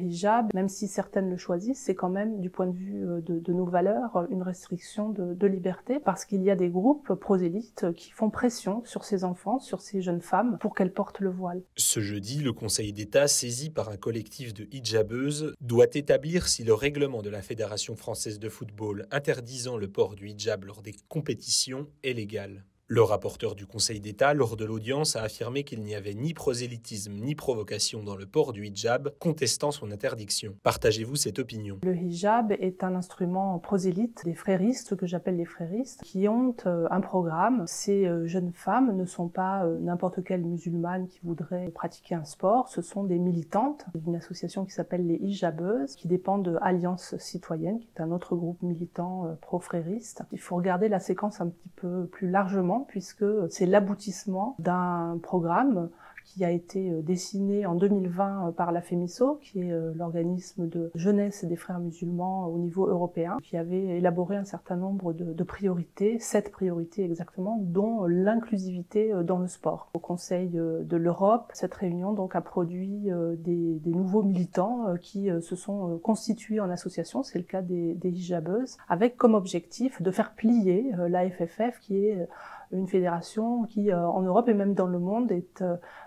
hijab, même si certaines le choisissent, c'est quand même, du point de vue de nos valeurs, une restriction de liberté, parce qu'il y a des groupes prosélytes qui font pression sur ces enfants, sur ces jeunes femmes, pour qu'elles portent le voile. Ce jeudi, le Conseil d'État, saisi par un collectif de hijabeuses, doit établir si le règlement de la Fédération française de football interdisant le port du hijab lors des compétitions est légal. Le rapporteur du Conseil d'État, lors de l'audience, a affirmé qu'il n'y avait ni prosélytisme ni provocation dans le port du hijab, contestant son interdiction. Partagez-vous cette opinion? Le hijab est un instrument prosélyte des fréristes, que j'appelle les fréristes, qui ont un programme. Ces jeunes femmes ne sont pas n'importe quelle musulmane qui voudrait pratiquer un sport, ce sont des militantes d'une association qui s'appelle les hijabeuses, qui dépend de Alliance Citoyenne, qui est un autre groupe militant pro-frériste. Il faut regarder la séquence un petit peu plus largement, puisque c'est l'aboutissement d'un programme qui a été dessiné en 2020 par la FEMISO, qui est l'organisme de jeunesse des frères musulmans au niveau européen, qui avait élaboré un certain nombre de priorités, 7 priorités exactement, dont l'inclusivité dans le sport. Au Conseil de l'Europe, cette réunion donc a produit des nouveaux militants qui se sont constitués en association, c'est le cas des hijabeuses, avec comme objectif de faire plier la FFF, qui est une fédération qui, en Europe et même dans le monde, est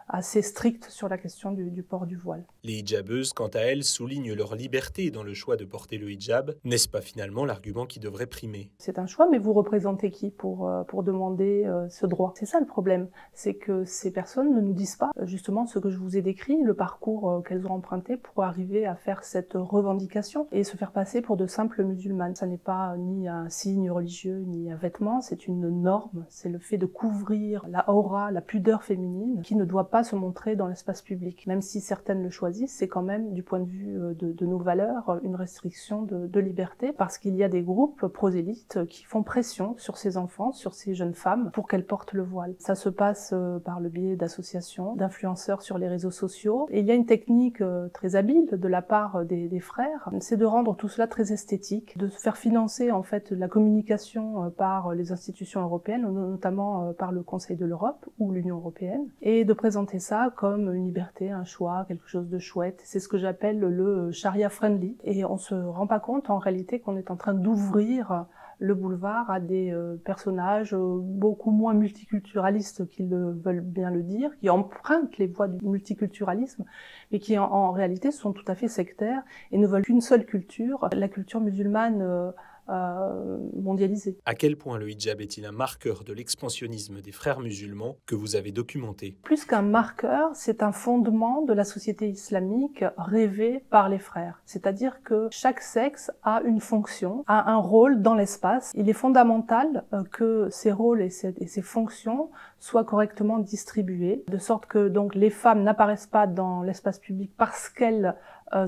assez stricte sur la question du port du voile. Les hijabeuses, quant à elles, soulignent leur liberté dans le choix de porter le hijab. N'est-ce pas finalement l'argument qui devrait primer? C'est un choix, mais vous représentez qui pour demander ce droit? C'est ça le problème, c'est que ces personnes ne nous disent pas justement ce que je vous ai décrit, le parcours qu'elles ont emprunté pour arriver à faire cette revendication et se faire passer pour de simples musulmanes. Ça n'est pas ni un signe religieux, ni un vêtement, c'est une norme, c'est le fait de couvrir la aura, la pudeur féminine, qui ne doit pas se montrer dans l'espace public. Même si certaines le choisissent, c'est quand même, du point de vue de nos valeurs, une restriction de liberté, parce qu'il y a des groupes prosélytes qui font pression sur ces enfants, sur ces jeunes femmes, pour qu'elles portent le voile. Ça se passe par le biais d'associations, d'influenceurs sur les réseaux sociaux, et il y a une technique très habile de la part des frères, c'est de rendre tout cela très esthétique, de faire financer en fait la communication par les institutions européennes, notamment par le Conseil de l'Europe ou l'Union européenne, et de présenter ça comme une liberté, un choix, quelque chose de chouette. C'est ce que j'appelle le charia friendly. Et on se rend pas compte en réalité qu'on est en train d'ouvrir le boulevard à des personnages beaucoup moins multiculturalistes qu'ils veulent bien le dire, qui empruntent les voies du multiculturalisme, mais qui en réalité sont tout à fait sectaires et ne veulent qu'une seule culture, la culture musulmane mondialisée. À quel point le hijab est-il un marqueur de l'expansionnisme des frères musulmans que vous avez documenté? Plus qu'un marqueur, c'est un fondement de la société islamique rêvé par les frères. C'est-à-dire que chaque sexe a une fonction, a un rôle dans l'espace. Il est fondamental que ces rôles et ces fonctions soient correctement distribués, de sorte que donc les femmes n'apparaissent pas dans l'espace public parce qu'elles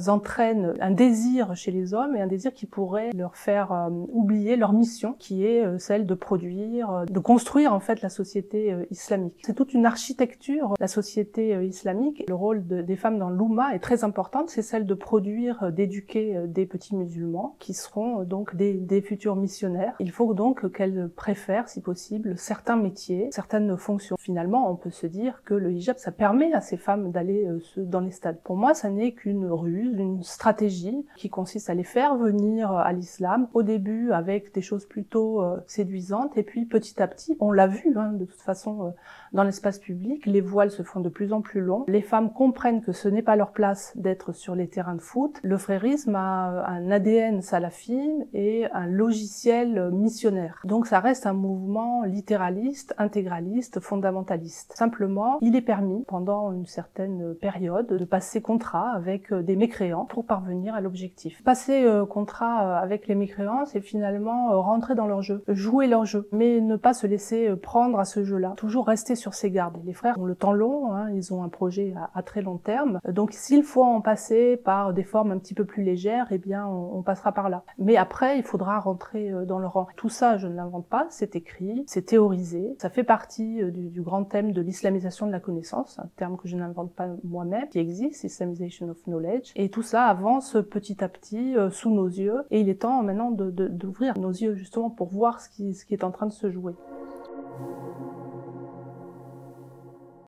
entraînent un désir chez les hommes et un désir qui pourrait leur faire oublier leur mission, qui est celle de produire, de construire en fait la société islamique. C'est toute une architecture, la société islamique. Le rôle des femmes dans l'Oumma est très important, c'est celle de produire, d'éduquer des petits musulmans qui seront donc des futurs missionnaires. Il faut donc qu'elles préfèrent, si possible, certains métiers, certaines fonctions. Finalement, on peut se dire que le hijab, ça permet à ces femmes d'aller dans les stades. Pour moi, ça n'est qu'une ruse, une stratégie qui consiste à les faire venir à l'islam, au début avec des choses plutôt séduisantes, et puis petit à petit, on l'a vu de toute façon dans l'espace public, les voiles se font de plus en plus longs, les femmes comprennent que ce n'est pas leur place d'être sur les terrains de foot, le frérisme a un ADN salafime et un logiciel missionnaire. Donc ça reste un mouvement littéraliste, intégraliste, fondamentaliste. Simplement, il est permis pendant une certaine période de passer contrat avec des mécréants pour parvenir à l'objectif. Passer contrat avec les mécréants, c'est finalement rentrer dans leur jeu, jouer leur jeu, mais ne pas se laisser prendre à ce jeu-là. Toujours rester sur ses gardes. Les frères ont le temps long, ils ont un projet à très long terme, donc s'il faut en passer par des formes un petit peu plus légères, eh bien on passera par là. Mais après, il faudra rentrer dans le rang. Tout ça, je ne l'invente pas, c'est écrit, c'est théorisé, ça fait partie du grand thème de l'islamisation de la connaissance, un terme que je n'invente pas moi-même, qui existe, Islamization of Knowledge, et tout ça avance petit à petit sous nos yeux, et il est temps maintenant d'ouvrir nos yeux justement pour voir ce qui est en train de se jouer.